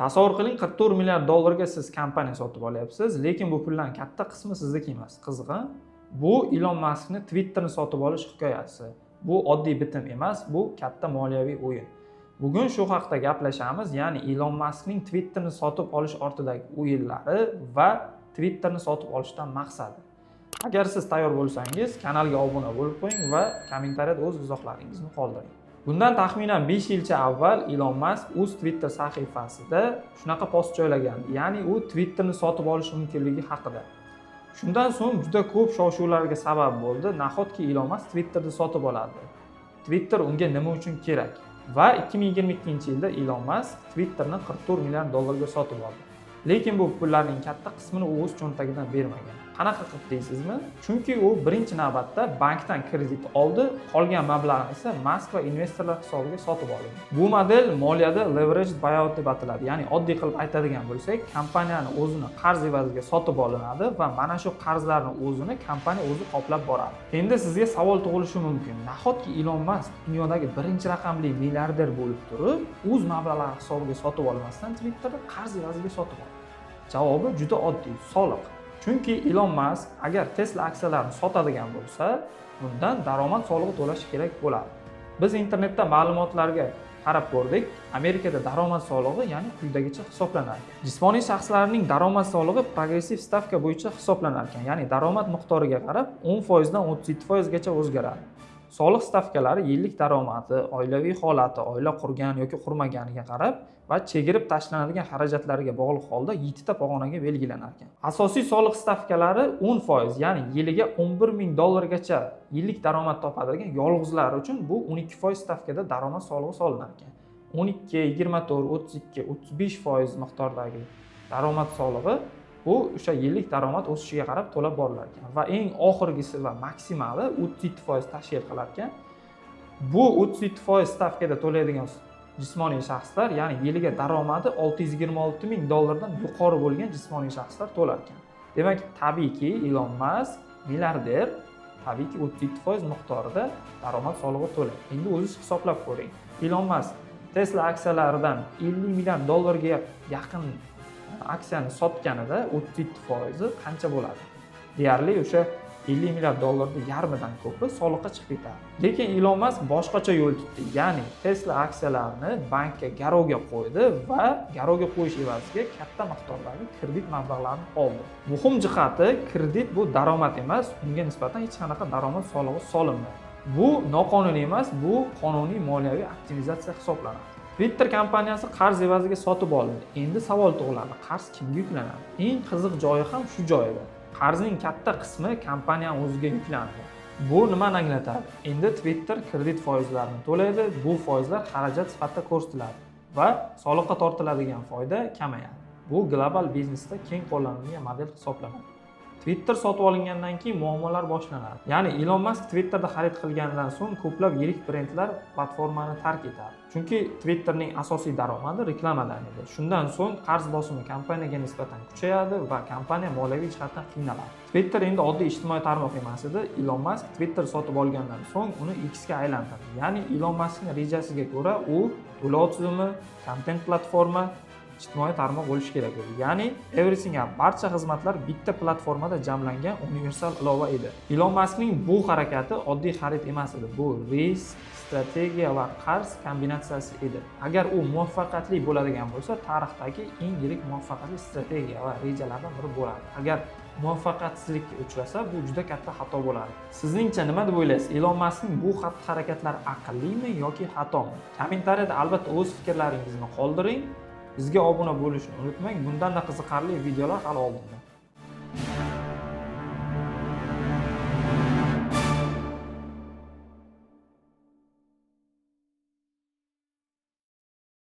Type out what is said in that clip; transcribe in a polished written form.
Tasavvur qiling, 44 milliard dollarga siz kompaniya sotib olyapsiz, lekin bu pullarning katta qismi sizniki emas. Qizig'i, bu Elon Muskning Twitterni sotib olish hikoyasi. Bu oddiy bitim emas, bu katta moliyaviy o'yin. Bugun shu haqida gaplashamiz, ya'ni Elon Muskning Twitterni sotib olish ortidagi o'yinlari va Twitterni sotib olishdan maqsadi. Agar siz tayyor bo'lsangiz, kanalga obuna bo'lib qo'ying va kommentariyada o'z izohlaringizni qoldiring. Bundan taxminan 5 yilcha avval Elon Musk o'z Twitter sahifasida shunaqa post joylagandi, ya'ni u Twitterni sotib olish mumkinligi haqida. Shundan so'ng juda ko'p shov-shuvlarga sabab bo'ldi. Nahotki Elon Musk Twitterni sotib oladi? Twitter unga nima uchun kerak? Va 2022-yilda Elon Musk Twitterni 44 milliard dollarga sotib oldi. Lekin bu pullarning katta qismini u o'z cho'ntagidan bermagan. Qanaqa qilib deysizmi? Chunki u birinchi navbatda bankdan kredit oldi, qolgan mablag'ni esa Musk va investorlar hisobiga sotib oldi. Bu model moliyada leveraged buyout deb ataladi. Ya'ni oddiy qilib aytadigan bo'lsak, kompaniyani o'zini qarz evaziga sotib olinadi va mana shu qarzlarni o'zini kompaniya o'zi qoplab boradi. Endi sizga savol tug'ilishi mumkin. Nahotki Elon Musk dunyodagi birinchi raqamli milliarder bo'lib turib, o'z mablag'lari hisobiga sotib olmasdan Twitterni qarz evaziga sotib oldi? Javobi juda oddiy, soliq. Chunki Elon Musk agar Tesla aksiyalarini sotadigan bo'lsa, bundan daromad solig'i to'lash kerak bo'ladi. Biz internetda ma'lumotlarga qarab ko'rdik. Amerikada daromad solig'i, ya'ni quyidagicha hisoblanadi. Jismoniy shaxslarning daromad solig'i progressiv stavka bo'yicha hisoblanar ekan, ya'ni daromad miqdoriga qarab 10% dan 37% gacha o'zgaradi. Soliq stavkalari yillik daromadi, oilaviy holati, oila qurgan yoki qurmaganiga qarab va chegirib tashlanadigan xarajatlariga bog'liq holda 7 ta pog'onaga belgilanar ekan. Asosiy soliq stavkalari 10%, ya'ni yiliga 11 ming dollargacha yillik daromad topadigan yolg'izlar uchun bu 12% stavkada daromad solig'i solinar ekan. 12, 24, 32, 35% miqdordagi daromad solig'i bu o'sha yillik daromad o'sishiga qarab to'lab borilar ekan va eng oxirgisi va maksimali 37% tashkil qilar ekan. Bu 37% stavkada to'laydigan jismoniy shaxslar, ya'ni yiliga daromadi 626 ming dollardan yuqori bo'lgan jismoniy shaxslar to'lar ekan. Demak, tabiiyki Elon Musk milliarder, tabiiyki 37% miqdorida daromad solig'i to'laydi. Endi o'zingiz hisoblab ko'ring. Elon Musk Tesla aksiyalaridan 50 milliard dollarga yaqin aksiyani sotganida 37% qancha bo'ladi? Deyarli o'sha 50 milliard dollarning yarmidan ko'pi soliqqa chiqib ketadi. Lekin Elon Musk boshqacha yo'l tutdi. Ya'ni Tesla aksiyalarini bankka garovga qo'ydi va garovga qo'yish evaziga katta miqdordagi kredit mablag'larini oldi. Muhim jihati, kredit bu daromad emas, unga nisbatan hech qanaqa daromad solig'i solinmaydi. Bu noqonuniy emas, bu qonuniy moliyaviy optimizatsiya hisoblanadi. Twitter kompaniyasi qarz evaziga sotib olindi. Endi savol tug'iladi, qarz kimga yuklanadi? Eng qiziq joyi ham shu joyda. Qarzning katta qismi kompaniya o'ziga yuklandi. Bu nimani anglatadi? Endi Twitter kredit foizlarini to'laydi, bu foizlar xarajat sifatida ko'rsatiladi va soliqqa tortiladigan foyda kamayadi. Bu global biznesda keng qo'llanilgan model hisoblanadi. Twitter sotib olingandan keyin muammolar boshlanadi. Ya'ni Elon Musk Twitterda xarid qilgandan so'ng ko'plab yirik brendlar platformani tark etadi. Chunki Twitterning asosiy daromadi reklamadan edi. Shundan so'ng qarz bosimi kompaniyaga nisbatan kuchayadi va kompaniya moliyaviy jihatdan qiynaladi. Twitter endi oddiy ijtimoiy tarmoq emas edi. Elon Musk Twitter sotib olgandan so'ng uni X ga aylantirdi. Ya'ni Elon Muskning rejasiga ko'ra u to'lov tizimi, kontent platforma, ijtimoiy tarmoq bo'lishi kerak edi. Ya'ni Everything App, barcha xizmatlar bitta platformada jamlangan universal ilova edi. Elon Muskning bu harakati oddiy xarid emas edi. Bu risk, strategiya va qarz kombinatsiyasi edi. Agar u muvaffaqiyatli bo'ladigan bo'lsa, tarixdagi eng yirik muvaffaqiyatli strategiya va rejalardan biri bo'ladi. Agar muvaffaqiyatsizlikka uchrasa, bu juda katta xato bo'ladi. Sizningcha nima deb o'ylaysiz? Elon Muskning bu xatti-harakatlari aqllimi yoki xatomi? Kommentariyada albatta o'z fikrlaringizni qoldiring. Bizga obuna bo'lishni unutmang. Bundan da qiziqarli videolar hali oldinda.